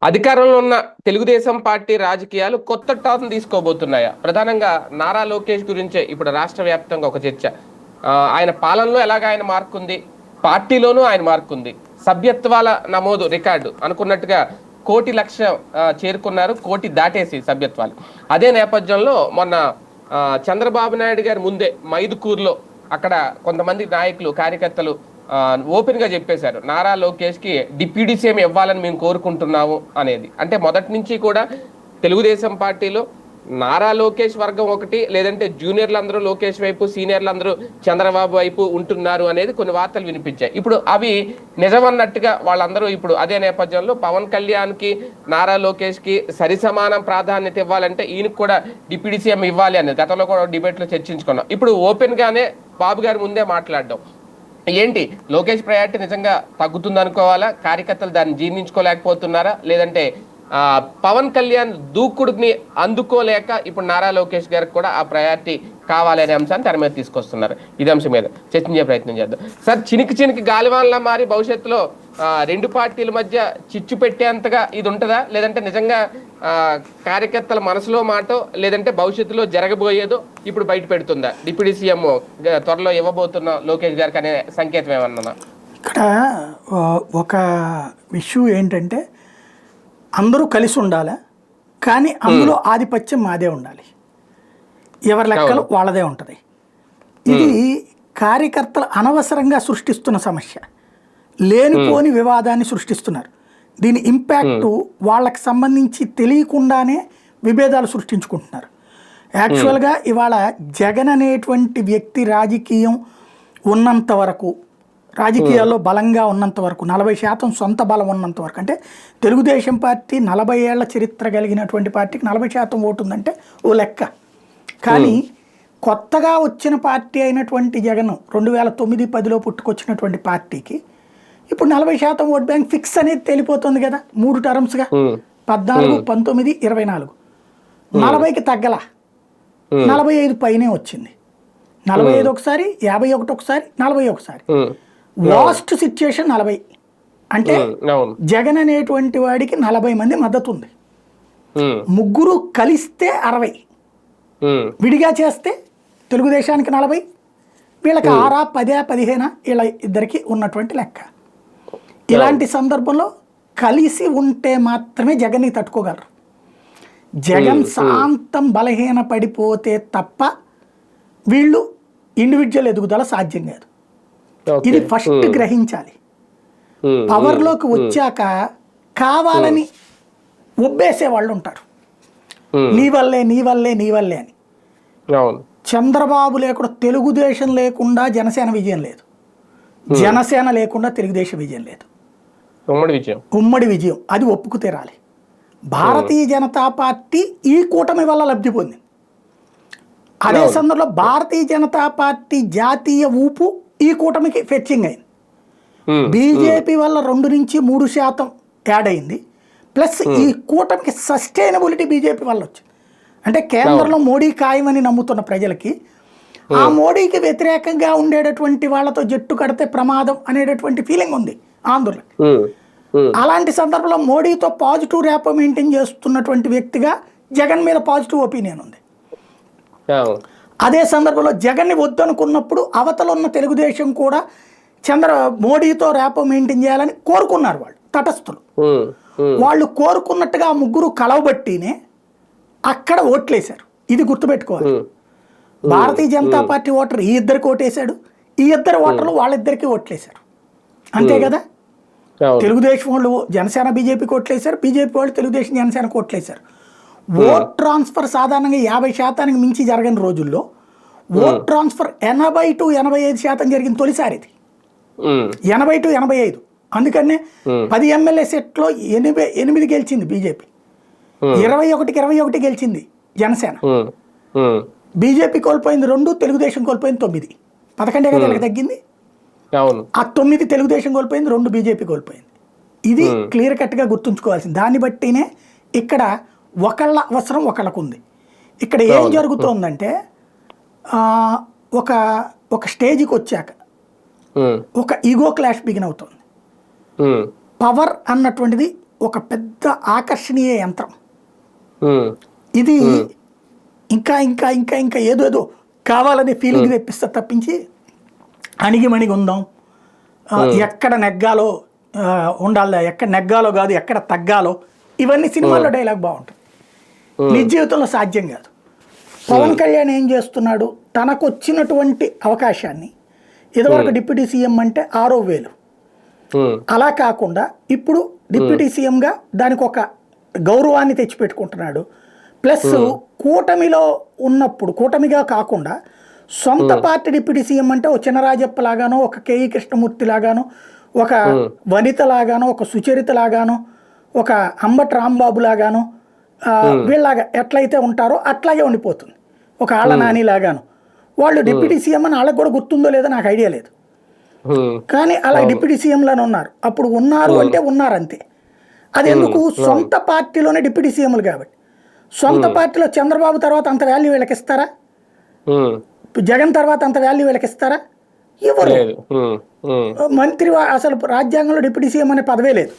అధికారంలో ఉన్న తెలుగుదేశం పార్టీ రాజకీయాలు కొత్త టర్న్ తీసుకోబోతున్నాయా? ప్రధానంగా నారా లోకేష్ గురించే ఇప్పుడు రాష్ట్ర వ్యాప్తంగా ఒక చర్చ. ఆయన పాలనలో ఎలాగ ఆయన మార్కుంది, పార్టీలోనూ ఆయన మార్కుంది. సభ్యత్వాల నమోదు రికార్డు అనుకున్నట్టుగా 1,00,00,000 చేరుకున్నారు, 1,00,00,000 దాటేసి సభ్యత్వాలు. అదే నేపథ్యంలో మొన్న చంద్రబాబు నాయుడు గారి ముందే మైదుకూరులో అక్కడ కొంతమంది నాయకులు కార్యకర్తలు ఓపెన్ గా చెప్పేశారు, నారా లోకేష్ కి డిప్యూటీ సీఎం ఇవ్వాలని మేము కోరుకుంటున్నాము అనేది. అంటే మొదటి నుంచి కూడా తెలుగుదేశం పార్టీలో నారా లోకేష్ వర్గం ఒకటి, లేదంటే జూనియర్లు అందరూ లోకేష్ వైపు, సీనియర్లు అందరూ చంద్రబాబు వైపు ఉంటున్నారు అనేది కొన్ని వార్తలు వినిపించాయి. ఇప్పుడు అవి నిజమన్నట్టుగా వాళ్ళందరూ ఇప్పుడు అదే నేపథ్యంలో పవన్ కళ్యాణ్ కి నారా లోకేష్ కి సరిసమానం ప్రాధాన్యత ఇవ్వాలంటే ఈయనకు కూడా డిప్యూటీ సీఎం ఇవ్వాలి అనేది గతంలో కూడా డిబేట్లో చర్చించుకున్నాం. ఇప్పుడు ఓపెన్ గానే బాబు గారి ముందే మాట్లాడడం ఏంటి, లోకేష్ ప్రయారిటీ నిజంగా తగ్గుతుంది అనుకోవాలా? కార్యకర్తలు దాన్ని జీర్ణించుకోలేకపోతున్నారా? లేదంటే పవన్ కళ్యాణ్ దూకుడుని అందుకోలేక ఇప్పుడు నారా లోకేష్ గారికి కూడా ఆ ప్రయారిటీ కావాలనే అంశాన్ని తెర మీద తీసుకొస్తున్నారు. ఇదే అంశం మీద చర్చించే ప్రయత్నం చేద్దాం. సార్, చినికి గాలివాన్లా మారి భవిష్యత్తులో రెండు పార్టీల మధ్య చిచ్చు పెట్టేంతగా ఇది ఉంటుందా? లేదంటే నిజంగా కార్యకర్తల మనసులో మాటో, లేదంటే భవిష్యత్తులో జరగబోయేదో ఇప్పుడు బయట పెడుతుందా? డిప్యూటీ సీఎం త్వరలో ఇవ్వబోతున్న లోకేష్ గారికి అనే సంకేతం ఏమన్నా? ఇక్కడ ఒక ఇష్యూ ఏంటంటే అందరూ కలిసి ఉండాలి, కానీ అందులో ఆధిపత్యం మాదే ఉండాలి, ఎవరి లెక్కలు వాళ్ళదే ఉంటుంది. ఇది కార్యకర్తలు అనవసరంగా సృష్టిస్తున్న సమస్య, లేనిపోని వివాదాన్ని సృష్టిస్తున్నారు. దీని ఇంపాక్ట్ వాళ్ళకి సంబంధించి తెలియకుండానే విభేదాలు సృష్టించుకుంటున్నారు. యాక్చువల్గా ఇవాళ జగన్ అనేటువంటి వ్యక్తి రాజకీయం ఉన్నంత వరకు, రాజకీయాల్లో బలంగా ఉన్నంత వరకు, 40% సొంత బలం ఉన్నంత వరకు, అంటే తెలుగుదేశం పార్టీ 40 ఏళ్ల చరిత్ర కలిగినటువంటి పార్టీకి 40% ఓటు ఉందంటే ఓ లెక్క. కానీ కొత్తగా వచ్చిన పార్టీ అయినటువంటి జగన్ 2009-10లో పుట్టుకొచ్చినటువంటి పార్టీకి ఇప్పుడు 40% ఓట్ బ్యాంక్ ఫిక్స్ అనేది తెలిపోతుంది కదా. 3 టర్మ్స్గా 14, 19, 24, 40కి తగ్గల, 45 పైనే వచ్చింది. 45 ఒకసారి, 51 ఒకసారి, 40 ఒకసారి. Last situation 40. అంటే జగన్ అనేటువంటి వాడికి 40 మంది మద్దతు ఉంది. ముగ్గురు కలిస్తే 60, విడిగా చేస్తే తెలుగుదేశానికి 40, వీళ్ళకి 6, 10, 15 వీళ్ళ ఇద్దరికి ఉన్నటువంటి లెక్క. ఇలాంటి సందర్భంలో కలిసి ఉంటే మాత్రమే జగన్ని తట్టుకోగలరు. జగన్ శాంతం బలహీన పడిపోతే తప్ప వీళ్ళు ఇండివిజువల్ ఎదుగుదల సాధ్యం కాదు. ఇది ఫస్ట్ గ్రహించాలి. పవర్లోకి వచ్చాక కావాలని ఒబ్బేసే వాళ్ళు ఉంటారు, నీ వల్లే నీ వల్లే నీ వల్లే అని. చంద్రబాబు లేకుండా తెలుగుదేశం లేకుండా జనసేన విజయం లేదు, జనసేన లేకుండా తెలుగుదేశం విజయం లేదు. ఉమ్మడి విజయం అది ఒప్పుకు తీరాలి. భారతీయ జనతా పార్టీ ఈ కూటమి వల్ల లబ్ధి పొందింది. అదే సందర్భంలో భారతీయ జనతా పార్టీ జాతీయ ఊపు ఈ కూటమికి ఫెచ్చింగ్ అయింది. బీజేపీ వల్ల 2-3% యాడ్ అయింది. ప్లస్ ఈ కూటమికి సస్టైనబిలిటీ బీజేపీ వల్ల వచ్చింది. అంటే కేంద్రంలో మోడీ ఖాయమని నమ్ముతున్న ప్రజలకి ఆ మోడీకి వ్యతిరేకంగా ఉండేటటువంటి వాళ్ళతో జట్టు కడితే ప్రమాదం అనేటటువంటి ఫీలింగ్ ఉంది ఆంధ్రులకి. అలాంటి సందర్భంలో మోడీతో పాజిటివ్ ర్యాపో మెయింటైన్ చేస్తున్నటువంటి వ్యక్తిగా జగన్ మీద పాజిటివ్ ఒపీనియన్ ఉంది. అదే సందర్భంలో జగన్ని వద్దనుకున్నప్పుడు అవతల ఉన్న తెలుగుదేశం కూడా మోడీతో ర్యాపో మెయింటైన్ చేయాలని కోరుకున్నారు వాళ్ళు, తటస్థులు. వాళ్ళు కోరుకున్నట్టుగా ఆ ముగ్గురు కలవబట్టినే అక్కడ ఓట్లేశారు. ఇది గుర్తుపెట్టుకోవాలి. భారతీయ జనతా పార్టీ ఓటర్ ఈ ఇద్దరికి ఓటేశాడు, ఈ ఇద్దరు ఓటర్లు వాళ్ళిద్దరికి ఓట్లేశారు, అంతే కదా. తెలుగుదేశం వాళ్ళు జనసేన బీజేపీకి ఓట్లేశారు, బీజేపీ వాళ్ళు తెలుగుదేశం జనసేనకు ఓట్లేశారు. ఓట్ ట్రాన్స్ఫర్ సాధారణంగా 50% మించి జరగని రోజుల్లో ఓట్ ట్రాన్స్ఫర్ 80-85% జరిగింది తొలిసారి. ఇది 80-85. అందుకనే 10 ఎమ్మెల్యే సెట్లో 8 గెలిచింది బీజేపీ, 21-21 గెలిచింది జనసేన. బీజేపీ కోల్పోయింది 2, తెలుగుదేశం కోల్పోయింది 9. 11 కదా తగ్గింది. ఆ 9 తెలుగుదేశం కోల్పోయింది, 2 బీజేపీ కోల్పోయింది. ఇది క్లియర్ కట్గా గుర్తుంచుకోవాల్సింది. దాన్ని బట్టినే ఇక్కడ ఒకళ్ళ అవసరం ఒకళ్ళకు ఉంది. ఇక్కడ ఏం జరుగుతోందంటే ఒక స్టేజ్కి వచ్చాక ఒక ఈగో క్లాష్ బిగిన్ అవుతుంది. పవర్ అన్నటువంటిది ఒక పెద్ద ఆకర్షణీయ యంత్రం. ఉమ్, ఇది ఇంకా ఇంకా ఇంకా ఇంకా ఏదో కావాలనే ఫీలింగ్ తెప్పిస్తా తప్పించి అణిగిమణిగి ఉందాం, ఎక్కడ నెగ్గాలో ఉండాలి, ఎక్కడ నెగ్గాలో కాదు ఎక్కడ తగ్గాలో, ఇవన్నీ సినిమాల్లో డైలాగ్ బాగుంటుంది, నిజ జీవితంలో సాధ్యం కాదు. పవన్ కళ్యాణ్ ఏం చేస్తున్నాడు, తనకు వచ్చినటువంటి అవకాశాన్ని ఇదివరకు డిప్యూటీ సీఎం అంటే 6,000, అలా కాకుండా ఇప్పుడు డిప్యూటీ సీఎంగా దానికి ఒక గౌరవాన్ని తెచ్చిపెట్టుకుంటున్నాడు. ప్లస్ కూటమిలో ఉన్నప్పుడు కూటమిగా కాకుండా సొంత పార్టీ డిప్యూటీ సీఎం అంటే ఒక చినరాజప్ప లాగానో, ఒక కేఈ కృష్ణమూర్తి లాగానో, ఒక వనిత లాగానో, ఒక సుచరిత లాగానో, ఒక అంబటి రాంబాబు లాగానో, వీళ్ళలాగా ఎట్లయితే ఉంటారో అట్లాగే ఉండిపోతుంది. ఒక ఆళ్ళ నాని లాగాను వాళ్ళు డిప్యూటీ సీఎం అని వాళ్ళకి కూడా గుర్తుందో లేదో నాకు ఐడియా లేదు, కానీ అలా డిప్యూటీ సీఎంలోనే ఉన్నారు. అప్పుడు ఉన్నారు అంటే ఉన్నారు అంతే. అది ఎందుకు, సొంత పార్టీలోనే డిప్యూటీ సీఎంలు కాబట్టి. సొంత పార్టీలో చంద్రబాబు తర్వాత అంత వాల్యూ వీళ్ళకి ఇస్తారా, జగన్ తర్వాత అంత వాల్యూ వీళ్ళకి ఇస్తారా, ఇవ్వరు. మంత్రి అసలు రాజ్యాంగంలో డిప్యూటీ సీఎం అనే పదవే లేదు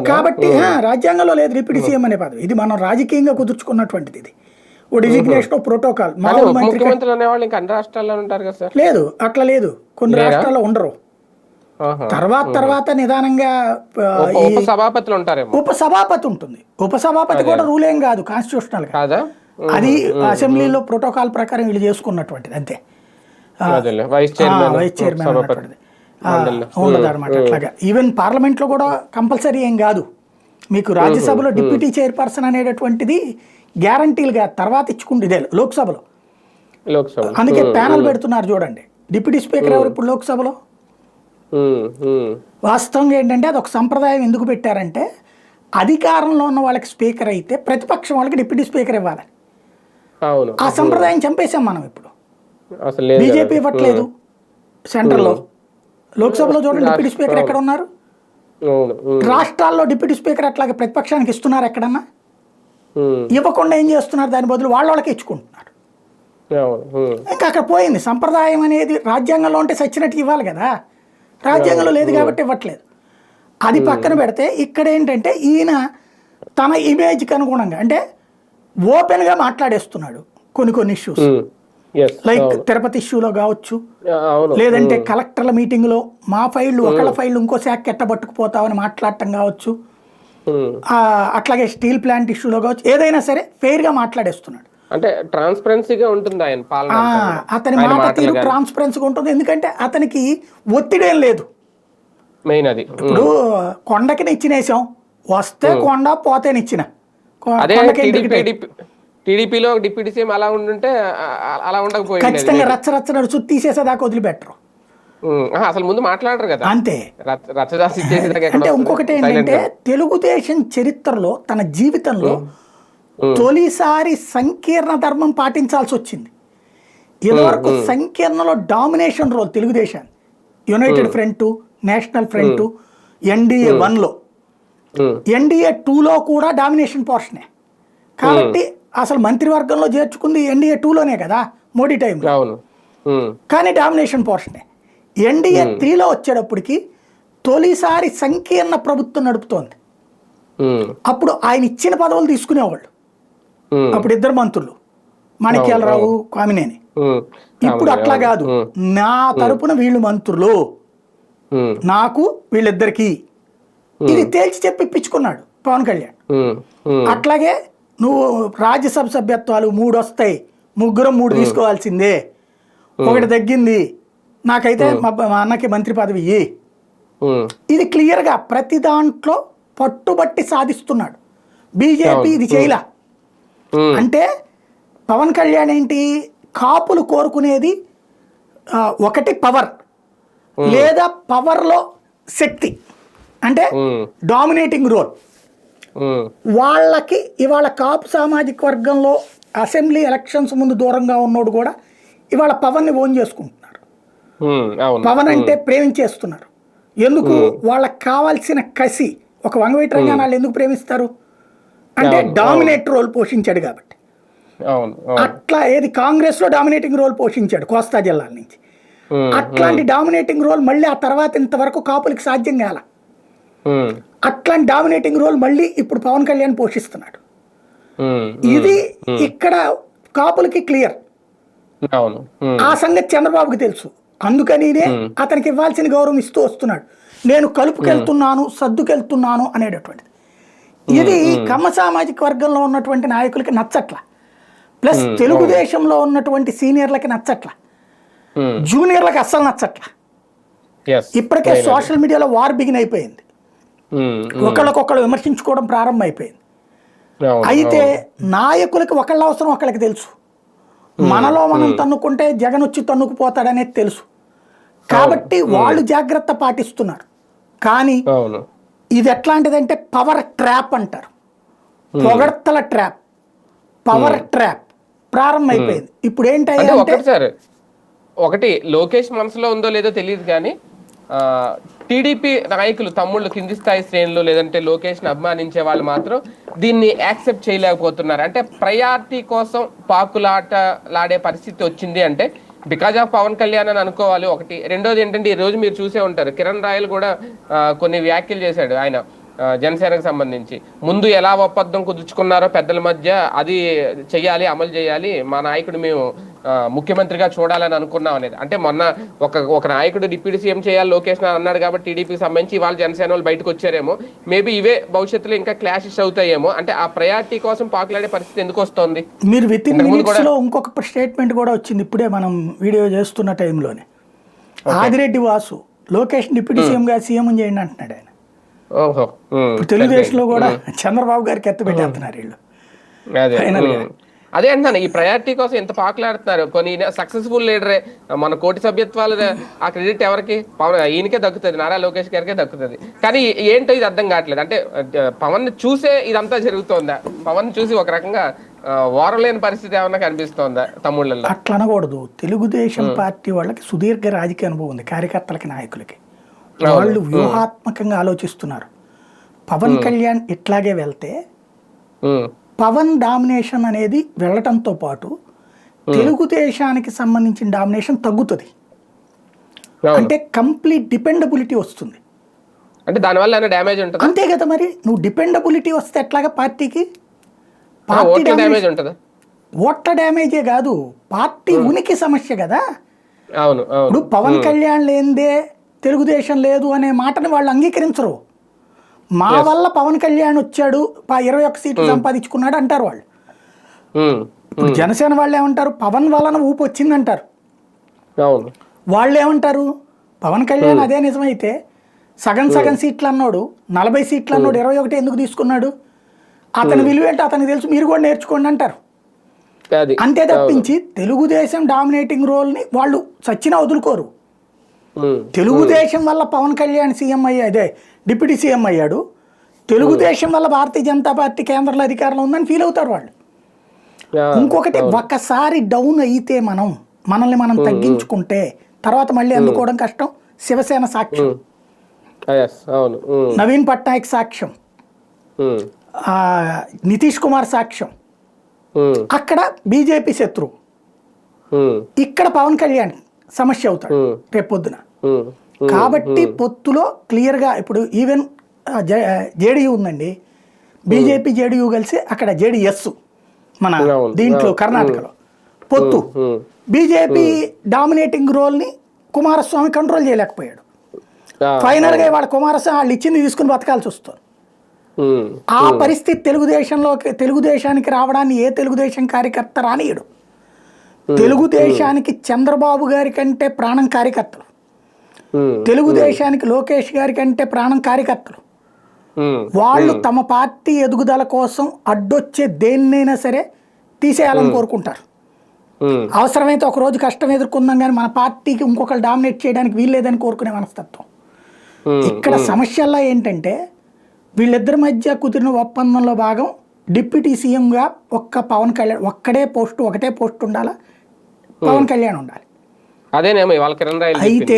కాబట్టి, రాజ్యాంగంలో లేదు డిప్యూటీ సీఎం అనే పదవి. ఇది మనం రాజకీయంగా కుదుర్చుకున్నటువంటిది. ఇది ఓ డిజిగ్నేషన్, ప్రోటోకాల్. మామూలు మంత్రి లేదు, అట్లా లేదు, కొన్ని రాష్ట్రాల్లో ఉండరు. తర్వాత నిదానంగా ఉపసభాపతి ఉంటుంది. ఉపసభాపతి కూడా రూల్ ఏం కాదు, కాన్స్టిట్యూషనల్ గా అది అసెంబ్లీలో ప్రోటోకాల్ ప్రకారం వీళ్ళు చేసుకున్నటువంటిది అంతే. వైస్ చైర్మన్ అన్నటువంటిది ఉండదు అనమాట. అట్లాగా ఈవెన్ పార్లమెంట్ లో కూడా కంపల్సరీ ఏం కాదు. మీకు రాజ్యసభలో డిప్యూటీ చైర్పర్సన్ అనేటటువంటిది గ్యారంటీలుగా తర్వాత ఇచ్చుకుంటే ఇదే లోక్సభలో. అందుకే ప్యానల్ పెడుతున్నారు చూడండి. డిప్యూటీ స్పీకర్ ఎవరు ఇప్పుడు లోక్సభలో? వాస్తవంగా ఏంటంటే అది ఒక సంప్రదాయం. ఎందుకు పెట్టారంటే అధికారంలో ఉన్న వాళ్ళకి స్పీకర్ అయితే ప్రతిపక్షం వాళ్ళకి డిప్యూటీ స్పీకర్ ఇవ్వాలని. ఆ సంప్రదాయం చంపేశాం మనం ఇప్పుడు. బీజేపీ ఇవ్వట్లేదు సెంట్రల్లో. లోక్సభలో చూడండి డిప్యూటీ స్పీకర్ ఎక్కడ ఉన్నారు. రాష్ట్రాల్లో డిప్యూటీ స్పీకర్ అట్లాగే ప్రతిపక్షానికి ఇస్తున్నారు ఎక్కడన్నా? ఇవ్వకుండా ఏం చేస్తున్నారు, దాని బదులు వాళ్ళకి ఇచ్చుకుంటున్నారు. ఇంకా అక్కడ పోయింది సంప్రదాయం అనేది. రాజ్యాంగంలో ఉంటే సచ్చినట్టు ఇవ్వాలి కదా, రాజ్యాంగంలో లేదు కాబట్టి ఇవ్వట్లేదు. అది పక్కన పెడితే ఇక్కడ ఏంటంటే ఈయన తన ఇమేజ్కి అనుగుణంగా అంటే ఓపెన్గా మాట్లాడేస్తున్నాడు కొన్ని ఇష్యూస్. లైక్ తిరుపతి ఇష్యూలో కావచ్చు, లేదంటే కలెక్టర్ల మీటింగ్లో మా ఫైళ్ళు ఒకళ్ళ ఫైళ్ళు ఇంకో శాఖ ఎట్టబట్టుకుపోతామని మాట్లాడటం కావచ్చు, అట్లాగే స్టీల్ ప్లాంట్ ఇష్యూలో కావచ్చు, ఏదైనా సరే ఫెయిర్గా మాట్లాడేస్తున్నాడు. అంటే ట్రాన్స్పరెన్సీగా ఉంటుంది ఆయన పాలన. అతని మాట తీరు ట్రాన్స్పరెన్సీగా ఉంటుంది, ఎందుకంటే అతనికి ఒత్తిడేం లేదు. మెయిన్ అది. ఇప్పుడు కొండకి నిచ్చినేసాం, వస్తే కొండ పోతే నిచ్చిన. టీడీపీలో డిప్యూటీ సీఎం అలా ఉండుంటే అలా ఉండకపోయింది. ఖచ్చితంగా రచ్చరచ్చ చుట్టూ తీసేసేదాకా వదిలిపెట్టరు. అసలు ముందు మాట్లాడరు కదా, అంతే. అంటే ఇంకొకటి ఏంటంటే తెలుగుదేశం చరిత్రలో తన జీవితంలో తొలిసారి సంకీర్ణ ధర్మం పాటించాల్సి వచ్చింది. ఇదివరకు సంకీర్ణలో డామినేషన్ రోల్ తెలుగుదేశాన్ని. United front, national front, NDA 1లో, ఎన్డీఏ 2లో కూడా డామినేషన్ పోర్షనే. కాబట్టి అసలు మంత్రివర్గంలో చేర్చుకుంది ఎన్డీఏ 2లోనే కదా మోడీ టైంలో, కానీ డామినేషన్ పోర్షనే. ఎన్డీఏ 3లో వచ్చేటప్పటికి తొలిసారి సంకీర్ణ ప్రభుత్వం నడుపుతోంది. అప్పుడు ఆయన ఇచ్చిన పదవులు తీసుకునేవాళ్ళు. అప్పుడు ఇద్దరు మంత్రులు, మాణిక్యాలరావు, కామినేని. ఇప్పుడు అట్లా కాదు, నా తరపున వీళ్ళు మంత్రులు, నాకు వీళ్ళిద్దరికి, ఇది తేల్చి చెప్పి ఇప్పించుకున్నాడు పవన్ కళ్యాణ్. అట్లాగే నువ్వు రాజ్యసభ సభ్యత్వాలు 3 వస్తాయి, 3 తీసుకోవాల్సిందే, 1 తగ్గింది, నాకైతే మా అన్నకి మంత్రి పదవి ఇయ్యి. ఇది క్లియర్గా ప్రతి దాంట్లో పట్టుబట్టి సాధిస్తున్నాడు. బీజేపీ ఇది చేయలా. అంటే పవన్ కళ్యాణ్ ఏంటి, కాపులు కోరుకునేది ఒకటి పవర్, లేదా పవర్లో శక్తి, అంటే డామినేటింగ్ రోల్. వాళ్ళకి ఇవాళ కాపు సామాజిక వర్గంలో అసెంబ్లీ ఎలక్షన్స్ ముందు దూరంగా ఉన్నోడు కూడా ఇవాళ పవన్ని ఓన్ చేసుకుంటున్నారు. పవన్ అంటే ప్రేమించేస్తున్నారు. ఎందుకు, వాళ్ళకి కావాల్సిన కసి. ఒక వంగవీటి రంగాన్ని వాళ్ళు ఎందుకు ప్రేమిస్తారు అంటే డామినేట్ రోల్ పోషించాడు కాబట్టి. అట్లా ఏది కాంగ్రెస్ లో డామినేటింగ్ రోల్ పోషించాడు కోస్తా జిల్లాల నుంచి. అట్లాంటి డామినేటింగ్ రోల్ మళ్ళీ ఆ తర్వాత ఇంతవరకు కాపులకి సాధ్యం కాల. ఉమ్, అట్లాంటి డామినేటింగ్ రోల్ మళ్ళీ ఇప్పుడు పవన్ కళ్యాణ్ పోషిస్తున్నాడు. ఉమ్, ఇది ఇక్కడ కాపులకి క్లియర్. అవును. ఉమ్, ఆ సంగతి చంద్రబాబుకి తెలుసు. అందుకనినే అతనికి ఇవ్వాల్సిన గౌరవం ఇస్తూ వస్తున్నాడు. నేను కలుపుకెళ్తున్నాను, సర్దుకెళ్తున్నాను అనేటటువంటిది. ఇది కమ్మ సామాజిక వర్గంలో ఉన్నటువంటి నాయకులకి నచ్చట్ల, ప్లస్ తెలుగుదేశంలో ఉన్నటువంటి సీనియర్లకి నచ్చట్ల, ఉమ్, జూనియర్లకి అస్సలు నచ్చట్ల. yes, ఇప్పటికే సోషల్ మీడియాలో వార్ బిగిన్ అయిపోయింది, ఉమ్, ఒకళ్ళకొకళ్ళు విమర్శించుకోవడం ప్రారంభం అయిపోయింది. అవును, అయితే నాయకులకి ఒకళ్ళ అవసరం ఒకళ్ళకి తెలుసు. మనలో మనం తన్నుకుంటే జగన్ వచ్చి తన్నుకుపోతాడనేది తెలుసు. కాబట్టి వాళ్ళు జాగ్రత్త పాటిస్తున్నారు. కానీ అవును, ఇది ఎట్లాంటిదంటే పవర్ ట్రాప్ అంటారు, పొగడ్తల ట్రాప్, పవర్ ట్రాప్ ప్రారంభం అయిపోయింది. ఇప్పుడు అంటే ఏంటంటే ఒకటి సార్, ఒకటి లోకేష్ మనసులో ఉందో లేదో తెలియదు కానీ టీడీపీ నాయకులు తమ్ముళ్ళు కింది స్థాయి శ్రేణులు లేదంటే లోకేష్ని అభిమానించే వాళ్ళు మాత్రం దీన్ని యాక్సెప్ట్ చేయలేకపోతున్నారు. అంటే ప్రయారిటీ కోసం పాకులాడే పరిస్థితి వచ్చింది అంటే బికాజ్ ఆఫ్ పవన్ కళ్యాణ్ అని అనుకోవాలి ఒకటి. రెండోది ఏంటంటే ఈ రోజు మీరు చూసే ఉంటారు, కిరణ్ రాయల్ కూడా కొన్ని వ్యాఖ్యలు చేశాడు ఆయన జనసేనకు సంబంధించి. ముందు ఎలా ఒప్పందం కుదుర్చుకున్నారో పెద్దల మధ్య అది చెయ్యాలి, అమలు చేయాలి, మా నాయకుడు మేము ముఖ్యమంత్రిగా చూడాలని అనుకున్నాం అనేది. అంటే మొన్న ఒక నాయకుడు డిప్యూటీ సీఎం చేయాలి లోకేష్ అన్నాడు కాబట్టి టీడీపీకి సంబంధించి ఇవాళ జనసేన వాళ్ళు బయటకు వచ్చారేమో, మేబీ ఇవే భవిష్యత్తులో ఇంకా క్లాషెస్ అవుతాయేమో. అంటే ఆ ప్రయారిటీ కోసం పాకులాడే పరిస్థితి ఎందుకు వస్తుంది? మీరు విత్ ఇన్ మినిట్స్ లో ఇంకొక స్టేట్మెంట్ కూడా వచ్చింది ఇప్పుడే మనం వీడియో చేస్తున్న టైంలోనే. ఆదిరెడ్డి వాసు లోకేష్ డిప్యూటీ సీఎం గా సీఎం చేయండి అంటున్నాడు ఆయన. ఓహో, ఇప్పుడు తెలుగుదేశంలో కూడా చంద్రబాబు గారికి ఎత్త పెట్టేస్తున్నారు వీళ్ళు. అదే అంటున్నాను, ఈ ప్రయారిటీ కోసం ఎంత పాకులాడుతున్నారు. కొన్ని సక్సెస్ఫుల్ లీడరే మన కోటి సభ్యత్వాలు ఆ క్రెడిట్ ఎవరికి? ఈయనకే దక్కుతుంది, నారా లోకేష్ గారికే దక్కుతుంది. కానీ ఏంటో ఇది అర్థం కావట్లేదు. అంటే పవన్ చూసే ఇదంతా జరుగుతోందా? పవన్ చూసి ఒక రకంగా ఓరలేని పరిస్థితి ఏమన్నా కనిపిస్తోందా తమ్ముళ్ళల్లో? అట్లా అనకూడదు. తెలుగుదేశం పార్టీ వాళ్ళకి సుదీర్ఘ రాజకీయ అనుభవం ఉంది, కార్యకర్తలకి నాయకులకి. వాళ్ళు వ్యూహాత్మకంగా ఆలోచిస్తున్నారు. పవన్ కళ్యాణ్ ఇట్లాగే వెళ్తే పవన్ డామినేషన్ అనేది వెళ్ళటంతో పాటు తెలుగుదేశానికి సంబంధించిన డామినేషన్ తగ్గుతుంది. అంటే కంప్లీట్ డిపెండబిలిటీ వస్తుంది. అంటే దానివల్ల డ్యామేజ్ ఉంటుంది. అంతే కదా, మరి నువ్వు డిపెండబిలిటీ వస్తే ఎట్లాగా పార్టీకి? ఓట్ల డ్యామేజే కాదు, పార్టీ ఉనికి సమస్య కదా. ఇప్పుడు పవన్ కళ్యాణ్ లేనిదే తెలుగుదేశం లేదు అనే మాటని వాళ్ళు అంగీకరించరు. మా వల్ల పవన్ కళ్యాణ్ వచ్చాడు, 21 సీట్లు సంపాదించుకున్నాడు అంటారు వాళ్ళు. ఇప్పుడు జనసేన వాళ్ళు ఏమంటారు? పవన్ వలన ఊపు వచ్చిందంటారు. వాళ్ళు ఏమంటారు? పవన్ కళ్యాణ్ అదే నిజమైతే సగం సీట్లు అన్నాడు, 40 సీట్లు అన్నాడు, 21 ఎందుకు తీసుకున్నాడు? అతని విలువ ఏంటో అతనికి తెలుసు, మీరు కూడా నేర్చుకోండి అంటారు. అంతే తప్పించి తెలుగుదేశం డామినేటింగ్ రోల్ని వాళ్ళు చచ్చినా వదులుకోరు. తెలుగుదేశం వల్ల పవన్ కళ్యాణ్ సీఎం అదే డిప్యూటీ సీఎం అయ్యాడు, తెలుగుదేశం వల్ల భారతీయ జనతా పార్టీ కేంద్రంలో అధికారంలో ఉందని ఫీల్ అవుతారు వాళ్ళు. ఇంకొకటి, ఒక్కసారి డౌన్ అయితే మనల్ని మనం తగ్గించుకుంటే తర్వాత మళ్ళీ అందుకోవడం కష్టం. శివసేన సాక్ష్యం, నవీన్ పట్నాయక్ సాక్ష్యం, నితీష్ కుమార్ సాక్ష్యం. అక్కడ బీజేపీ శత్రువు, ఇక్కడ పవన్ కళ్యాణ్ సమస్య అవుతాడు రేపొద్దున. కాబట్టి పొత్తులో క్లియర్గా ఇప్పుడు ఈవెన్ జేడీయూ ఉందండి, బీజేపీ జేడీయూ కలిసి అక్కడ జేడీఎస్ మన దీంట్లో కర్ణాటకలో పొత్తు. బీజేపీ డామినేటింగ్ రోల్ని కుమారస్వామి కంట్రోల్ చేయలేకపోయాడు. ఫైనల్గా వాళ్ళ కుమారస్వామి వాళ్ళు ఇచ్చింది తీసుకుని బతకాల్సి వస్తుంది. ఆ పరిస్థితి తెలుగుదేశానికి రావడాన్ని ఏ తెలుగుదేశం కార్యకర్త రానియడు. తెలుగుదేశానికి చంద్రబాబు గారి కంటే ప్రాణం కార్యకర్తలు, తెలుగుదేశానికి లోకేష్ గారి కంటే ప్రాణం కార్యకర్తలు. వాళ్ళు తమ పార్టీ ఎదుగుదల కోసం అడ్డొచ్చే దేన్నైనా సరే తీసేయాలని కోరుకుంటారు. అవసరమైతే ఒక రోజు కష్టం ఎదుర్కొందాం కానీ మన పార్టీకి ఇంకొకరు డామినేట్ చేయడానికి వీల్లేదని కోరుకునే మనస్తత్వం. ఇక్కడ సమస్యల్లో ఏంటంటే వీళ్ళిద్దరి మధ్య కుదిరిన ఒప్పందంలో భాగం డిప్యూటీ సీఎంగా పవన్ కళ్యాణ్ ఒకటే పోస్ట్ ఉండాలా, పవన్ కళ్యాణ్ ఉండాలి. అయితే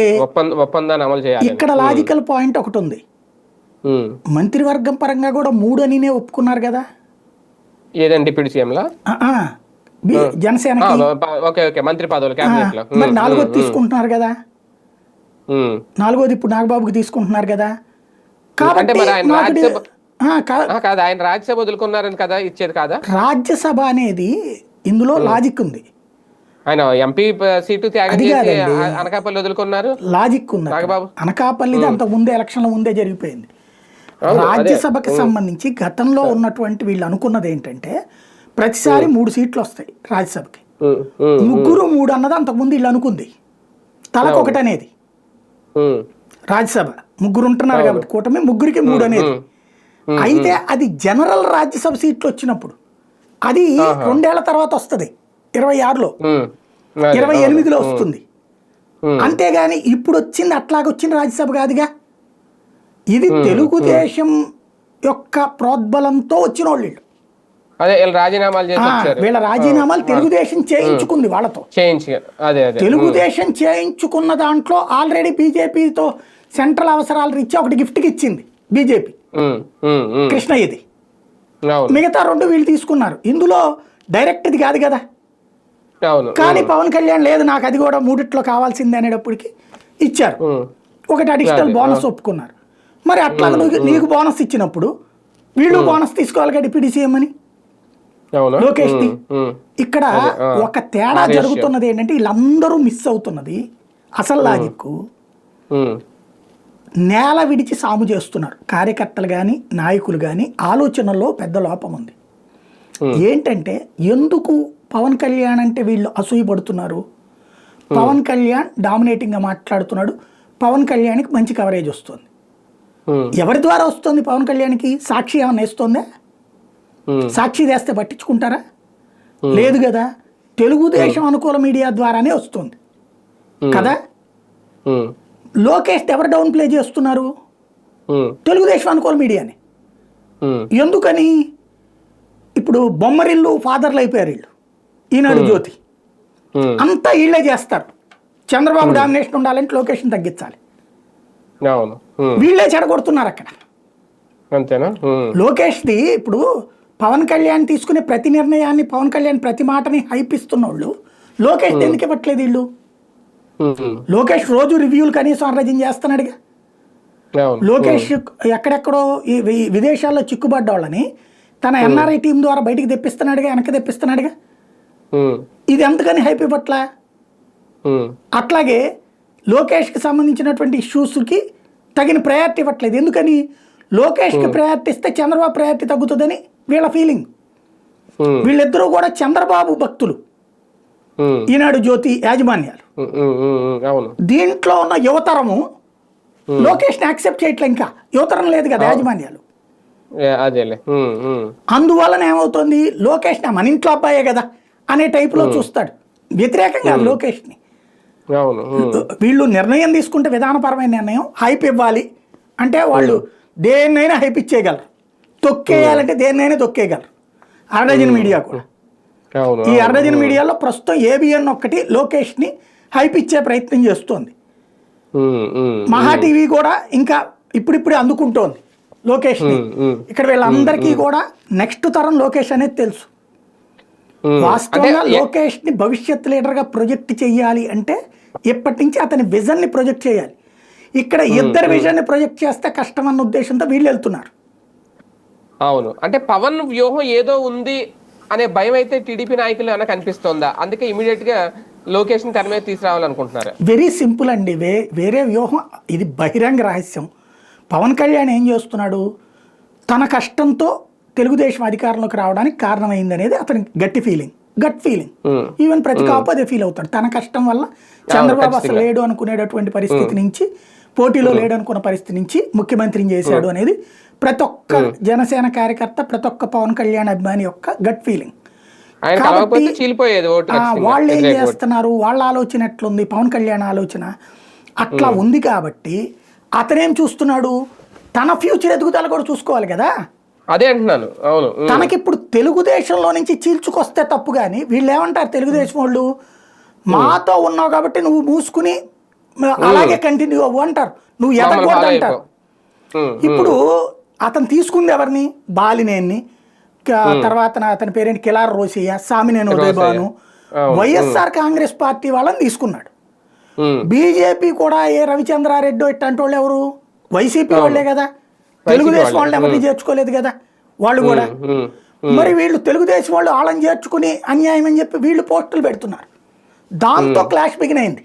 ఇక్కడ లాజికల్ పాయింట్ ఒకటి ఉంది, మంత్రివర్గం పరంగా కూడా 3 అనినే ఒప్పుకున్నారు కదా జనసేనకి. మరి 4వది తీసుకుంటున్నారు కదా, 4వది ఇప్పుడు నాగబాబుకి తీసుకుంటున్నారు కదా. అంటే మరి ఆయన మాకు రాజ్యసభ కా- కాదు, ఆయన రాజ్యసభ వదులుకున్నారని కదా ఇచ్చేది కాదా? రాజ్యసభ అనేది ఇందులో లాజిక్ ఉంది, ఆయన ఎంపీ సీటు త్యాగం అది చేసి కాదండి. అనకాపల్లి వదులుకున్నారు. లాజిక్ ఉంది అక్కడ. నాగబాబు అనకాపల్లిది అంతకు ముందే ఎలక్షన్ల ముందే జరిగిపోయింది. అవును, అదే. రాజ్యసభకి సంబంధించి గతంలో ఉన్నటువంటి వీళ్ళు అనుకున్నది ఏంటంటే ప్రతిసారి 3 సీట్లు వస్తాయి రాజ్యసభకి, ఉమ్, ఉమ్, 3 అన్నది అంతకుముందు వీళ్ళు అనుకుంది, తలకొకటి అనేది. ఉమ్, రాజ్యసభ 3 ఉంటున్నారు కాబట్టి కూటమి 3కి 3 అనేది. అయితే అది జనరల్ రాజ్యసభ సీట్లు వచ్చినప్పుడు అది 2 ఏళ్ల తర్వాత వస్తుంది, 26లో ఉమ్, అదే, 28లో వస్తుంది. ఉమ్, అంతేగాని ఇప్పుడు వచ్చింది అట్లాగొచ్చిన రాజ్యసభ కాదుగా, ఇది తెలుగుదేశం యొక్క ప్రోద్బలంతో వచ్చిన వాళ్ళు వీళ్ళు. అదే వీళ్ళు రాజీనామాలు చేసి వచ్చారు. వీళ్ళ రాజీనామాలు తెలుగుదేశం చేయించుకుంది వాళ్ళతో. చేయించి అదే అదే తెలుగుదేశం చేయించుకున్న దాంట్లో ఆల్రెడీ బీజేపీతో సెంట్రల్ అవసరాలు రీత్యా ఒకటి గిఫ్ట్కి ఇచ్చింది బీజేపీ, ఉమ్, ఉమ్, ఉమ్, కృష్ణయ్యది. అవును మిగతా 2 వీళ్ళు తీసుకున్నారు, ఇందులో డైరెక్ట్ ఇది కాదు కదా. అవును. కానీ పవన్ కళ్యాణ్ లేదు నాకు అది కూడా 3 కావాల్సిందే అనేటప్పటికి ఇచ్చారు. ఉమ్, ఒకటి అడిషనల్ బోనస్ ఒప్పుకున్నారు. మరి అట్లా నీకు బోనస్ ఇచ్చినప్పుడు వీళ్ళు బోనస్ తీసుకోవాలి కదా డిప్యూటీ సీఎం అని అవును. లోకేష్ ది. ఉమ్, ఇక్కడ ఒక తేడా జరుగుతున్నది ఏంటంటే వీళ్ళందరూ మిస్ అవుతున్నది అసలు లాజిక్. ఉమ్, నేల విడిచి సాము చేస్తున్నారు కార్యకర్తలు కానీ నాయకులు కానీ. ఆలోచనల్లో పెద్ద లోపం ఉంది. ఏంటంటే ఎందుకు పవన్ కళ్యాణ్ అంటే వీళ్ళు అసూయపడుతున్నారు? పవన్ కళ్యాణ్ డామినేటింగ్గా మాట్లాడుతున్నాడు, పవన్ కళ్యాణ్కి మంచి కవరేజ్ వస్తుంది. ఉమ్, ఎవరి ద్వారా వస్తుంది పవన్ కళ్యాణ్కి? సాక్షి ఏమన్నా వేస్తుందా? ఉమ్, సాక్షి వేస్తే పట్టించుకుంటారా? లేదు కదా. తెలుగుదేశం అనుకూల మీడియా ద్వారానే వస్తుంది కదా. ఉమ్, లోకేష్ ఎవరు డౌన్ ప్లే చేస్తున్నారు? ఉమ్, తెలుగుదేశం అనుకూల మీడియాని. ఉమ్, ఎందుకని? ఇప్పుడు బొమ్మరిల్లు ఫాదర్లు అయిపోయారు వీళ్ళు, ఈనాడు జ్యోతి ఉమ్, అంతా వీళ్ళే చేస్తారు. చంద్రబాబు డామినేషన్ ఉండాలంటే లొకేషన్ తగ్గించాలి, అవును. ఉమ్, వీళ్ళే చెడగొడుతున్నారు అక్కడ. అంతేనా? ఉమ్, లోకేష్ది ఇప్పుడు పవన్ కళ్యాణ్ తీసుకునే ప్రతి నిర్ణయాన్ని, పవన్ కళ్యాణ్ ప్రతి మాటని హైప్ ఇస్తున్న వాళ్ళు లోకేష్ ఎందుకు ఇవ్వట్లేదు వీళ్ళు? ఉమ్, లోకేష్ రోజు రివ్యూలు కనీసం అర్రజన చేస్తున్నాడుగా. అవును. లోకేష్ ఎక్కడెక్కడో ఈ విదేశాల్లో చిక్కుబడ్డ వాళ్ళని తన ఎన్ఆర్ఐ టీం ద్వారా బయటికి తెప్పిస్తున్నాడుగా, వెనక్కి తెప్పిస్తున్నాడుగా. ఉమ్, ఇది ఎంతకని హైప్ ఇవ్వట్లా? ఉమ్, అట్లాగే లోకేష్కి సంబంధించినటువంటి ఇష్యూస్కి తగిన ప్రయారిటీ ఇవ్వట్లేదు. ఎందుకని? లోకేష్కి ప్రయారిటీ ఇస్తే చంద్రబాబు ప్రయారిటీ తగ్గుతుందని వీళ్ళ ఫీలింగ్. ఉమ్, వీళ్ళిద్దరూ కూడా చంద్రబాబు భక్తులు, ఉమ్, ఈనాడు జ్యోతి యాజమాన్యాలు. ఉమ్, ఉమ్, ఉమ్, అవును. దీంట్లో ఉన్న యువతరము లోకేష్ని యాక్సెప్ట్ చేయట్లే. ఇంకా యువతరం లేదు కదా యాజమాన్యాలు. అదేలే. ఉమ్, ఉమ్, అందువలన ఏమవుతుంది, లోకేష్ని మన ఇంట్లో అబ్బాయే కదా అనే టైపులో చూస్తాడు. వ్యతిరేకం కాదు లోకేష్ని. అవును. ఉమ్, వీళ్ళు నిర్ణయం తీసుకుంటే విధానపరమైన నిర్ణయం హైప్ ఇవ్వాలి అంటే వాళ్ళు దేన్నైనా హైప్ ఇచ్చేయగలరు, తొక్కేయాలంటే దేన్నైనా తొక్కేయగలరు. అర్డజన్ మీడియా కూడా. అవును. ఈ అర్డజన్ మీడియాలో ప్రస్తుతం ఏబిఎన్ ఒక్కటి లోకేష్ని హైప్ ఇచ్చే ప్రయత్నం చేస్తోంది. ఉమ్, ఉమ్, మహా టీవీ కూడా ఇంకా ఇప్పుడిప్పుడే అందుకుంటోంది లోకేష్ని. ఇక్కడ వీళ్ళందరికీ కూడా నెక్స్ట్ తరం లోకేష్ అనేది తెలుసు. వాస్తవంగా లోకేష్ని భవిష్యత్ లీడర్గా ప్రొజెక్ట్ చేయాలి అంటే ఇప్పటి నుంచి అతని విజన్ని ప్రొజెక్ట్ చేయాలి. ఇక్కడ ఇద్దరు విజన్ని ప్రొజెక్ట్ చేస్తే కష్టం అన్న ఉద్దేశంతో వీళ్ళు వెళ్తున్నారు. అవును. అంటే పవన్ వ్యూహం ఏదో ఉంది అనే భయం అయితే టీడీపీ నాయకులు ఏమైనా కనిపిస్తోందా? అందుకే ఇమీడియట్ గా లోకేష్ ని తెర మీద తీసుకురావాలనుకుంటున్నారు. వెరీ సింపుల్ అండి. వేరే వ్యూహం ఇది బహిరంగ రహస్యం. పవన్ కళ్యాణ్ ఏం చేస్తున్నాడు, తన కష్టంతో తెలుగుదేశం అధికారంలోకి రావడానికి కారణమైంది అనేది అతని గట్ ఫీలింగ్. ఈవెన్ ప్రతి కాపు అదే ఫీల్ అవుతాడు. తన కష్టం వల్ల చంద్రబాబు అసలు లేడు అనుకునేటటువంటి పరిస్థితి నుంచి, పోటీలో లేడు అనుకున్న పరిస్థితి నుంచి ముఖ్యమంత్రిని చేశాడు అనేది ప్రతి ఒక్క జనసేన కార్యకర్త, ప్రతి ఒక్క పవన్ కళ్యాణ్ అభిమాని యొక్క గట్ ఫీలింగ్. వాళ్ళు ఏం చేస్తున్నారు, వాళ్ళ ఆలోచన ఎట్లుంది, పవన్ కళ్యాణ్ ఆలోచన అట్లా ఉంది కాబట్టి అతనేం చూస్తున్నాడు, తన ఫ్యూచర్ ఎదుగుదల కూడా చూసుకోవాలి కదా. అదే అంటున్నాను. అవును. తనకిప్పుడు తెలుగుదేశంలో నుంచి చీల్చుకొస్తే తప్పు. కానీ వీళ్ళు ఏమంటారు తెలుగుదేశం వాళ్ళు, మాతో ఉన్నావు కాబట్టి నువ్వు మూసుకుని అలాగే కంటిన్యూ అవ్వు అంటారు, నువ్వు ఎదగకూడదు అంటారు. ఇప్పుడు అతను తీసుకుంది ఎవరిని, బాలినేని, తర్వాత అతని పేరేంటి కిలార్ రోసయ్య, సామినేని ఉదయభాను, వైఎస్ఆర్ కాంగ్రెస్ పార్టీ వాళ్ళని తీసుకున్నాడు. బీజేపీ కూడా ఏ రవిచంద్రారెడ్డి ఇట్లాంటి వాళ్ళు ఎవరు, వైసీపీ వాళ్ళే కదా. తెలుగుదేశం వాళ్ళని ఎవరిని చేర్చుకోలేదు కదా వాళ్ళు కూడా. మరి వీళ్ళు తెలుగుదేశం వాళ్ళు వాళ్ళని చేర్చుకుని అన్యాయం అని చెప్పి వీళ్ళు పోస్టులు పెడుతున్నారు. దాంతో క్లాష్ బిగిన్ అయింది.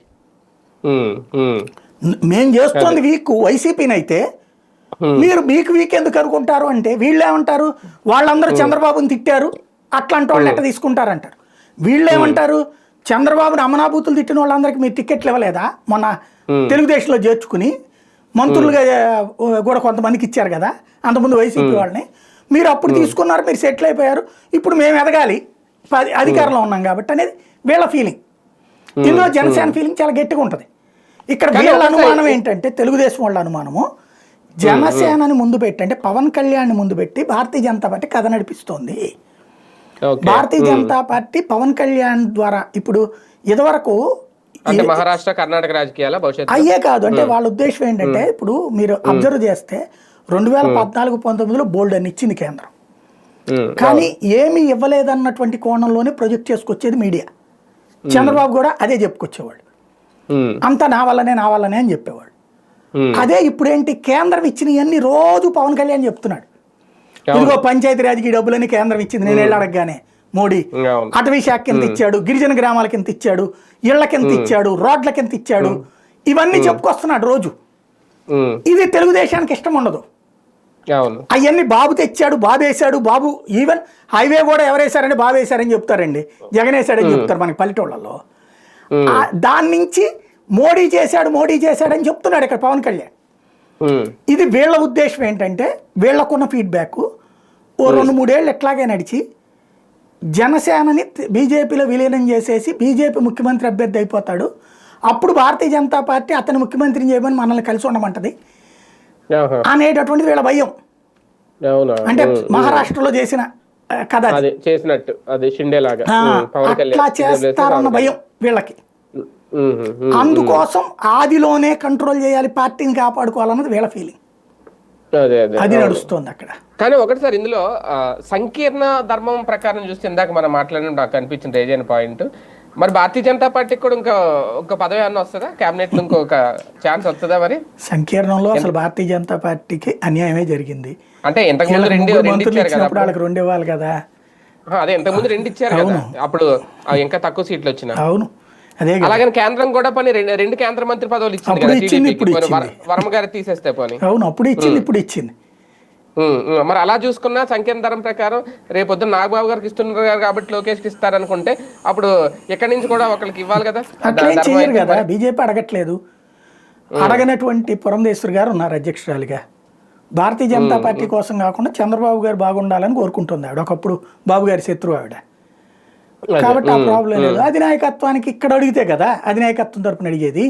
మేం చేస్తోంది వీక్ వైసీపీని అయితే మీరు వీక్ ఎందుకు అనుకుంటారు అంటే వీళ్ళు ఏమంటారు, వాళ్ళందరూ చంద్రబాబుని తిట్టారు అట్లాంటి వాళ్ళు ఎట్ట తీసుకుంటారంటారు. వీళ్ళు ఏమంటారు, చంద్రబాబుని అమనాభూతులు తిట్టిన వాళ్ళందరికీ మీరు టికెట్లు ఇవ్వలేదా మొన్న తెలుగుదేశంలో చేర్చుకుని, మంత్రులుగా కూడా కొంతమందికి ఇచ్చారు కదా అంతకుముందు వైసీపీ వాళ్ళని, మీరు అప్పుడు తీసుకున్నారు, మీరు సెటిల్ అయిపోయారు, ఇప్పుడు మేము ఎదగాలి అధికారంలో ఉన్నాం కాబట్టి అనేది వీళ్ళ ఫీలింగ్. ఇందులో జనసేన ఫీలింగ్ చాలా గట్టిగా ఉంటుంది. ఇక్కడ వీళ్ళ అనుమానం ఏంటంటే, తెలుగుదేశం వాళ్ళ అనుమానము జనసేనని ముందు పెట్టి, అంటే పవన్ కళ్యాణ్ ముందు పెట్టి భారతీయ జనతా పార్టీ కథ నడిపిస్తోంది. భారతీయ జనతా పార్టీ పవన్ కళ్యాణ్ ద్వారా ఇప్పుడు ఇదివరకు అంటే మహారాష్ట్ర కర్ణాటక రాజకీయాల భవిష్యత్తు అయ్యే కాదు, అంటే వాళ్ళ ఉద్దేశం ఏంటంటే, ఇప్పుడు మీరు అబ్జర్వ్ చేస్తే 2014-19లో బోల్డ్ అని ఇచ్చింది కేంద్రం, కానీ ఏమీ ఇవ్వలేదన్నటువంటి కోణంలోనే ప్రొజెక్ట్ చేసుకొచ్చేది మీడియా. చంద్రబాబు కూడా అదే చెప్పుకొచ్చేవాళ్ళు, అంతా నా వల్లనే అని చెప్పేవాళ్ళు. అదే ఇప్పుడేంటి, కేంద్రం ఇచ్చినవన్నీ రోజు పవన్ కళ్యాణ్ చెప్తున్నాడు. ఇదిగో పంచాయతీ రాజ్కి డబ్బులని కేంద్రం ఇచ్చింది, నేను వెళ్ళి అడగగానే మోడీ అటవీ శాఖ కింద ఇచ్చాడు, గిరిజన గ్రామాల కింద ఇచ్చాడు, ఇళ్ల కింద ఇచ్చాడు, రోడ్ల కింద ఇచ్చాడు, ఇవన్నీ చెప్పుకొస్తున్నాడు రోజు. ఇది తెలుగుదేశానికి ఇష్టం ఉండదు. అవన్నీ బాబు తెచ్చాడు, బాబు వేసాడు, బాబు ఈవెన్ హైవే కూడా ఎవరేసారని బాబు వేసారని చెప్తారండి, జగన్ వేసాడని చెప్తారు మనకి పల్లెటూళ్ళలో. దాని నుంచి మోడీ చేశాడని చెప్తున్నాడు ఇక్కడ పవన్ కళ్యాణ్. ఇది వీళ్ళ ఉద్దేశం ఏంటంటే, వీళ్ళకున్న ఫీడ్బ్యాక్ ఓ 2-3 ఏళ్ళు ఎట్లాగే నడిచి జనసేనని బీజేపీలో విలీనం చేసేసి బీజేపీ ముఖ్యమంత్రి అభ్యర్థి అయిపోతాడు, అప్పుడు భారతీయ జనతా పార్టీ అతను ముఖ్యమంత్రిని చేయమని మనల్ని కలిసి ఉండమంటది అనేటటువంటి వీళ్ళ భయం. అంటే మహారాష్ట్రలో చేసిన కథ చేసినట్టు అట్లా చేస్తారన్న భయం వీళ్ళకి. అందుకోసం ఆదిలోనే కంట్రోల్ చేయాలి, పార్టీని కాపాడుకోవాలన్నది వీళ్ళ ఫీలింగ్. అది నడుస్తుంది అక్కడ. కానీ ఒకటి సార్, ఇందులో సంకీర్ణ ధర్మం ప్రకారం చూస్తే ఇందాక మనం మాట్లాడిన నాకు అనిపించిన రేజైన పాయింట్, మరి భారతీయ జనతా పార్టీకి కూడా ఒక పదవి అన్న వస్తుందా, క్యాబినెట్ లో ఇంకొక ఛాన్స్ వస్తుందా? మరి సంకీర్ణంలో అసలు భారతీయ జనతా పార్టీకి అన్యాయమే జరిగింది. అంటే ఇంతకుముందు రెండు ఇచ్చారు కదా, వాళ్ళకి 2 ఇవ్వాలి కదా. అదే ఇంతకుముందు 2 ఇచ్చారు కదా, అప్పుడు ఇంకా తక్కువ సీట్లు వచ్చినా. అవును, అదే అలాగే కేంద్రం కూడా పని 2 కేంద్ర మంత్రి పదవులు ఇచ్చింది, వర్మ గారు తీసేస్తే పని. అవును, అప్పుడు ఇచ్చింది, ఇప్పుడు ఇచ్చింది. మరి అలా చూసుకున్నా సంకీర్ణ ధరం ప్రకారం రేపొద్దున నాగబాబు గారికి ఇస్తున్నారు కాబట్టి లోకేష్కి ఇస్తారనుకుంటే అప్పుడు ఎక్కడి నుంచి కూడా ఒకరికి ఇవ్వాలి కదా. అట్లేం చేయరు కదా, బీజేపీ అడగట్లేదు. అడగనటువంటి పురంధేశ్వరి గారు ఉన్నారు అధ్యక్షురాలిగా. భారతీయ జనతా పార్టీ కోసం కాకుండా చంద్రబాబు గారు బాగుండాలని కోరుకుంటుంది ఆవిడ, ఒకప్పుడు బాబు గారి శత్రువు ఆవిడ. కాబట్టి ఆ ప్రాబ్లం లేదు. అధినాయకత్వానికి ఇక్కడ అడిగితే కదా అధినాయకత్వం తరపున అడిగేది.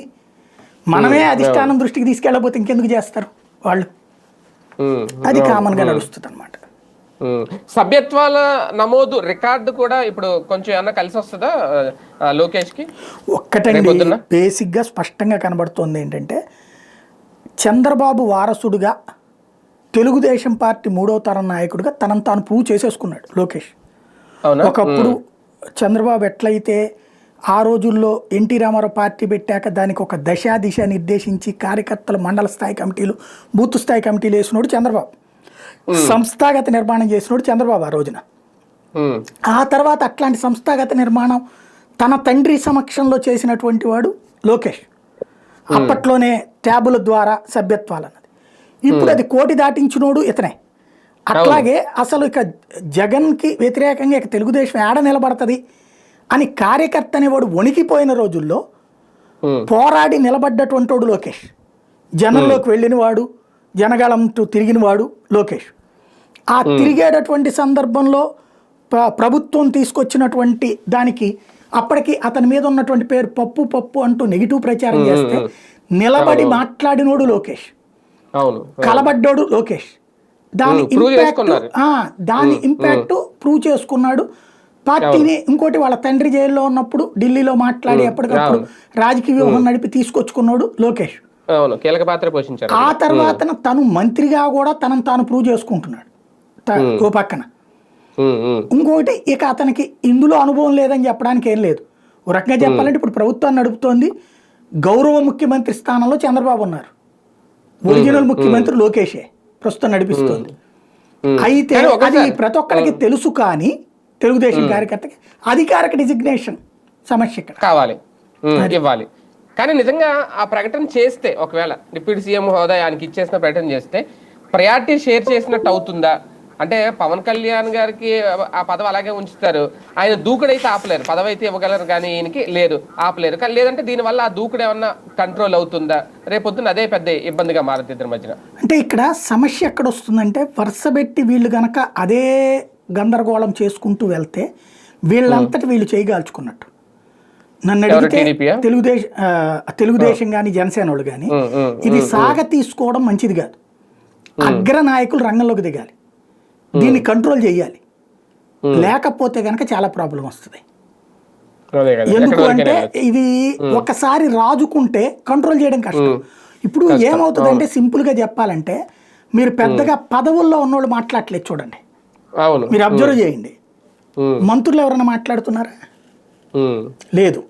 మనమే అధిష్టానం దృష్టికి తీసుకెళ్ళకపోతే ఇంకెందుకు చేస్తారు వాళ్ళు. అది కామన్ గా నడుస్తుంది అనమాట. సభ్యత్వాల నమోదు రికార్డు కూడా ఇప్పుడు కొంచెం ఏమన్నా కలిసి వస్తుందా లోకేష్ కి? ఒక్కటండి బేసిక్ గా స్పష్టంగా కనబడుతోంది ఏంటంటే, చంద్రబాబు వారసుడుగా తెలుగుదేశం పార్టీ 3వ తరం నాయకుడిగా తనను తాను ప్రూవ్ చేసేసుకున్నాడు లోకేష్. ఒకప్పుడు చంద్రబాబు ఎట్లయితే ఆ రోజుల్లో ఎన్టీ రామారావు పార్టీ పెట్టాక దానికి ఒక దిశ నిర్దేశించి కార్యకర్తలు మండల స్థాయి కమిటీలు, బూత్ స్థాయి కమిటీలు వేసినోడు చంద్రబాబు, సంస్థాగత నిర్మాణం చేసినోడు చంద్రబాబు ఆ రోజున. ఆ తర్వాత అట్లాంటి సంస్థాగత నిర్మాణం తన తండ్రి సమక్షంలో చేసినటువంటి వాడు లోకేష్. అప్పట్లోనే ట్యాబుల ద్వారా సభ్యత్వాలు అన్నది, ఇప్పుడు అది 1 కోటి దాటించినోడు ఇతనే. అట్లాగే అసలు ఇక జగన్కి వ్యతిరేకంగా ఇక తెలుగుదేశం ఏడ నిలబడుతుంది అని కార్యకర్త అనేవాడు వణికిపోయిన రోజుల్లో పోరాడి నిలబడ్డటువంటి వాడు లోకేష్. జనంలోకి వెళ్ళినవాడు, జనగళంతో తిరిగినవాడు లోకేష్. ఆ తిరిగేటటువంటి సందర్భంలో ప్రభుత్వం తీసుకొచ్చినటువంటి దానికి అప్పటికి అతని మీద ఉన్నటువంటి పేరు పప్పు అంటూ నెగిటివ్ ప్రచారం చేస్తే నిలబడి మాట్లాడినోడు లోకేష్, కలబడ్డోడు లోకేష్. దాని ఇంపాక్ట్ ప్రూవ్ చేసుకున్నాడు పార్టీని. ఇంకోటి వాళ్ళ తండ్రి జైల్లో ఉన్నప్పుడు ఢిల్లీలో మాట్లాడి ఎప్పటికప్పుడు రాజకీయ వ్యూహం నడిపి తీసుకొచ్చుకున్నాడు లోకేష్. కీలక పాత్ర పోషించారు. ఆ తర్వాత తను మంత్రిగా కూడా తనను తాను ప్రూవ్ చేసుకుంటున్నాడు ఓ పక్కన. ఇంకోటి ఇక అతనికి ఇందులో అనుభవం లేదని చెప్పడానికి ఏం లేదు. ఓ రకంగా చెప్పాలంటే ఇప్పుడు ప్రభుత్వాన్ని నడుపుతోంది గౌరవ ముఖ్యమంత్రి స్థానంలో చంద్రబాబు ఉన్నారు, ఒరిజినల్ ముఖ్యమంత్రి లోకేషే. ప్రస్తుతం నడిపిస్తుంది. ఉమ్. అయితే కానీ అది ఒకసారి ప్రతి ఒక్కరికి తెలుసు, కానీ తెలుగుదేశం కార్యకర్తకి అధికారిక డిజిగ్నేషన్ సమస్య ఇక్కడ. కావాలి, ఇవ్వాలి. కానీ నిజంగా ఆ ప్రకటన చేస్తే, ఒకవేళ డిప్యూటీ సీఎం హోదా ఆయనకి ఇచ్చేసిన ప్రకటన చేస్తే ప్రయారిటీ షేర్ చేసినట్టు అవుతుందా? అంటే పవన్ కళ్యాణ్ గారికి ఆ పదవి అలాగే ఉంచుతారు, ఆయన దూకుడైతే ఆపలేరు, పదవి అయితే ఇవ్వగలరు కానీ ఈయనకి లేదు, ఆపలేరు. కానీ లేదంటే దీనివల్ల ఆ దూకుడు ఏమన్నా కంట్రోల్ అవుతుందా? రేపొద్దున అదే పెద్ద ఇబ్బందిగా మారుతుంది ఇద్దరి మధ్యన. అంటే ఇక్కడ సమస్య ఎక్కడ వస్తుందంటే, వరుసబెట్టి వీళ్ళు గనక అదే గందరగోళం చేసుకుంటూ వెళ్తే వీళ్ళంతటి వీళ్ళు చేయగాల్చుకున్నట్టు. నన్ను అడిగితే తెలుగుదేశం కానీ జనసేన వాళ్ళు కానీ ఇది సాగ తీసుకోవడం మంచిది కాదు. అగ్ర నాయకులు రంగంలోకి దిగాలి, దీన్ని కంట్రోల్ చేయాలి. లేకపోతే కనుక చాలా ప్రాబ్లం వస్తుంది. ఎందుకు అంటే ఇది ఒకసారి రాజుకుంటే కంట్రోల్ చేయడం కష్టం. ఇప్పుడు ఏమవుతుందంటే, సింపుల్ గా చెప్పాలంటే, మీరు పెద్దగా పదవుల్లో ఉన్నోళ్ళు మాట్లాడలేదు చూడండి, మీరు అబ్జర్వ్ చేయండి. మంత్రులు ఎవరైనా మాట్లాడుతున్నారా? లేదు.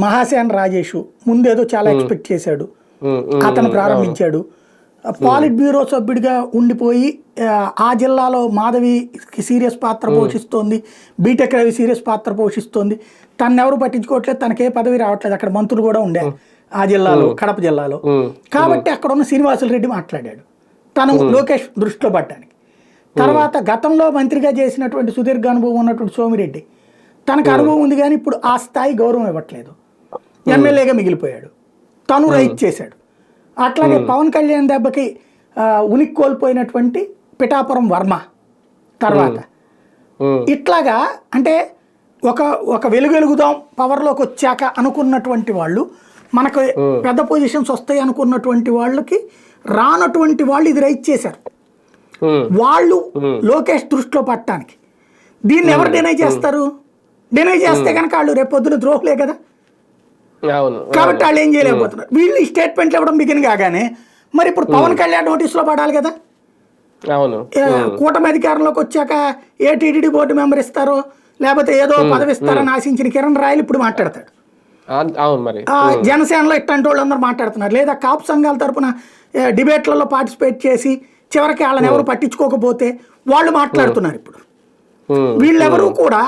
మహాసేన రాజేష్ ముందేదో చాలా ఎక్స్పెక్ట్ చేశాడు, అతను ప్రారంభించాడు. పాలిట్ బ్యూరో సభ్యుడిగా ఉండిపోయి ఆ జిల్లాలో మాధవి సీరియస్ పాత్ర పోషిస్తోంది, బీటెక్ రవి సీరియస్ పాత్ర పోషిస్తోంది. తను ఎవరు పట్టించుకోవట్లేదు, తనకే పదవి రావట్లేదు. అక్కడ మంత్రులు కూడా ఉండే ఆ జిల్లాలో, కడప జిల్లాలో. కాబట్టి అక్కడ ఉన్న శ్రీనివాసులు రెడ్డి మాట్లాడాడు, తను లోకేష్ దృష్టిలో పడ్డానికి. తర్వాత గతంలో మంత్రిగా చేసినటువంటి సుదీర్ఘ అనుభవం ఉన్నటువంటి సోమిరెడ్డి, తనకు అనుభవం ఉంది కానీ ఇప్పుడు ఆ స్థాయి గౌరవం ఇవ్వట్లేదు, ఎమ్మెల్యేగా మిగిలిపోయాడు, తను రైట్ చేశాడు. అట్లాగే పవన్ కళ్యాణ్ దెబ్బకి ఉనికి కోల్పోయినటువంటి పిఠాపురం వర్మ తర్వాత ఇట్లాగా, అంటే ఒక వెలుగుదాం పవర్లోకి వచ్చాక అనుకున్నటువంటి వాళ్ళు, మనకు పెద్ద పొజిషన్స్ వస్తాయి అనుకున్నటువంటి వాళ్ళకి రానటువంటి వాళ్ళు ఇది రైట్ చేశారు. వాళ్ళు లోకేష్ దృష్టిలో పట్టడానికి దీన్ని ఎవరు డినై చేస్తారు? డినై చేస్తే కనుక వాళ్ళు రేపు పొద్దున ద్రోహులే కదా. కాబట్టి వాళ్ళు ఏం చేయలేకపోతున్నారు. వీళ్ళు ఈ స్టేట్మెంట్లు ఇవ్వడం బిగిన్ కాగానే మరి ఇప్పుడు పవన్ కళ్యాణ్ నోటీసులో పడాలి కదా. కూటమి అధికారంలోకి వచ్చాక ఏ టీటీడీ బోర్డు మెంబర్ ఇస్తారో లేకపోతే ఏదో పదవి ఇస్తారని ఆశించిన కిరణ్ రాయలు ఇప్పుడు మాట్లాడతాడు. జనసేనలో ఇట్లాంటి వాళ్ళు అందరూ మాట్లాడుతున్నారు. లేదా కాపు సంఘాల తరపున డిబేట్లలో పార్టిసిపేట్ చేసి చివరికి వాళ్ళని ఎవరు పట్టించుకోకపోతే వాళ్ళు మాట్లాడుతున్నారు. ఇప్పుడు వీళ్ళెవరూ కూడా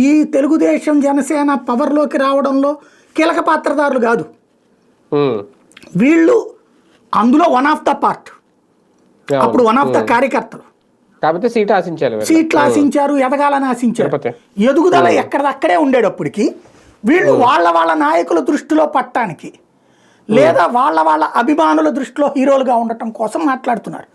ఈ తెలుగుదేశం జనసేన పవర్లోకి రావడంలో కీలక పాత్రదారులు కాదు. వీళ్ళు అందులో వన్ ఆఫ్ ద పార్ట్, అప్పుడు వన్ ఆఫ్ ద కార్యకర్తలు. సీట్లు ఆశించారు, ఎదగాలని ఆశించారు. ఎదుగుదల ఎక్కడదక్కడే ఉండేటప్పటికి వీళ్ళు వాళ్ళ నాయకుల దృష్టిలో పట్టడానికి లేదా వాళ్ళ అభిమానుల దృష్టిలో హీరోలుగా ఉండటం కోసం మాట్లాడుతున్నారు.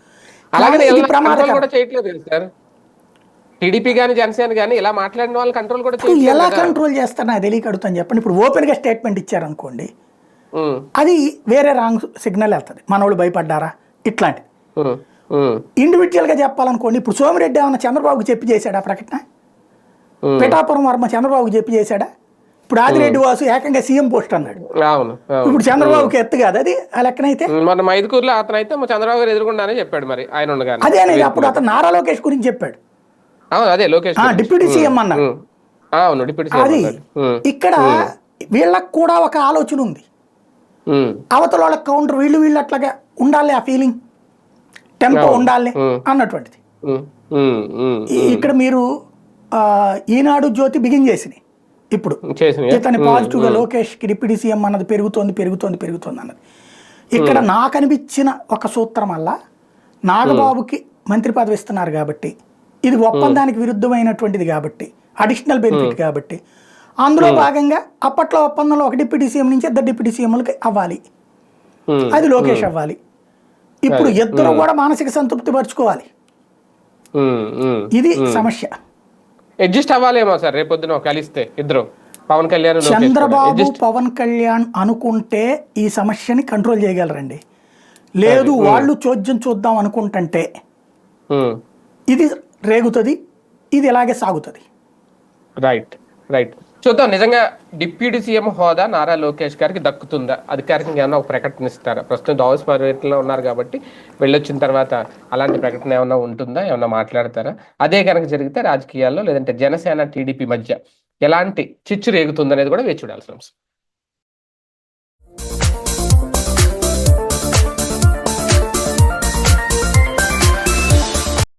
టీడీపీ కానీ జనసేన కానీ ఇలా మాట్లాడిన వాళ్ళు కంట్రోల్ కూడా ఎలా కంట్రోల్ చేస్తారు నాకు తెలియక అడుగుతాను చెప్పండి. ఇప్పుడు ఓపెన్ గా స్టేట్మెంట్ ఇచ్చారనుకోండి, అది వేరే రాంగ్ సిగ్నల్ వెళ్తుంది. మనోళ్ళు భయపడ్డారా ఇట్లాంటి. ఇండివిజువల్ గా చెప్పాలనుకోండి, ఇప్పుడు సోమిరెడ్డి ఏమన్నా చంద్రబాబుకి చెప్పి చేశాడా ప్రకటన? పిఠాపురం వర్మ చంద్రబాబుకి చెప్పి చేశాడా? ఇప్పుడు ఆదిరెడ్డి వాసు ఏకంగా సీఎం పోస్ట్ అన్నాడు. ఇప్పుడు చంద్రబాబుకి ఎత్తు కాదు అది ఆ లెక్కనైతే. మన మైదుకూరులో అతను అయితే చంద్రబాబు గారు ఎదుర్కొండానే చెప్పాడు. మరి ఆయన ఉండగానే అదే అనేది అప్పుడు అతను నారా లోకేష్ గురించి చెప్పాడు. అదే లోకేష్ డిప్యూటీ సీఎం అన్నారు. అది ఇక్కడ వీళ్ళకి కూడా ఒక ఆలోచన ఉంది, అవతల వాళ్ళకి కౌంటర్ వీళ్ళు అట్లాగా ఉండాలి, ఆ ఫీలింగ్ టెంపో ఉండాలి అన్నటువంటిది. ఇక్కడ మీరు ఈనాడు జ్యోతి బిగిన్ చేసినాయి. ఇప్పుడు ఇతని పాజిటివ్ గా లోకేష్ కి డిప్యూటీ సీఎం అన్నది పెరుగుతోంది అన్నది. ఇక్కడ నాకు అనిపించిన ఒక సూత్రం వల్ల నాగబాబుకి మంత్రి పదవి ఇస్తున్నారు కాబట్టి, ఇది ఒప్పందానికి విరుద్ధమైనటువంటిది కాబట్టి, అడిషనల్ బెనిఫిట్ కాబట్టి, అందులో భాగంగా అప్పట్లో ఒప్పందంలో ఒక డిప్యూటీ సీఎం నుంచి ఇద్దరు డిప్యూటీ సీఎంలకి అవ్వాలి, అది లోకేష్ అవ్వాలి. ఇప్పుడు ఇద్దరు కూడా మానసిక సంతృప్తి పరుచుకోవాలి. ఇది సమస్య. అడ్జస్ట్ అవ్వాలేమో సార్ రేపొద్దున కలిస్తే ఇద్దరు, పవన్ కళ్యాణ్ చంద్రబాబు పవన్ కళ్యాణ్ అనుకుంటే ఈ సమస్యని కంట్రోల్ చేయగలరండి. లేదు వాళ్ళు చోద్యం చూద్దాం అనుకుంటుంటే ఇది రేగుతుంది, ఇది ఇలాగే సాగుతుంది. రైట్. చూద్దాం నిజంగా డిప్యూటీ సీఎం హోదా నారా లోకేష్ గారికి దక్కుతుందా, అధికారికంగా ఏమన్నా ఒక ప్రకటన ఇస్తారా? ప్రస్తుతం దావోస్ పర్యటనలో ఉన్నారు కాబట్టి వెళ్ళొచ్చిన తర్వాత అలాంటి ప్రకటన ఏమన్నా ఉంటుందా, ఏమన్నా మాట్లాడతారా? అదే కనుక జరిగితే రాజకీయాల్లో లేదంటే జనసేన టీడీపీ మధ్య ఎలాంటి చిచ్చు రేగుతుందనేది కూడా వేచి చూడాల్సిన అంశం.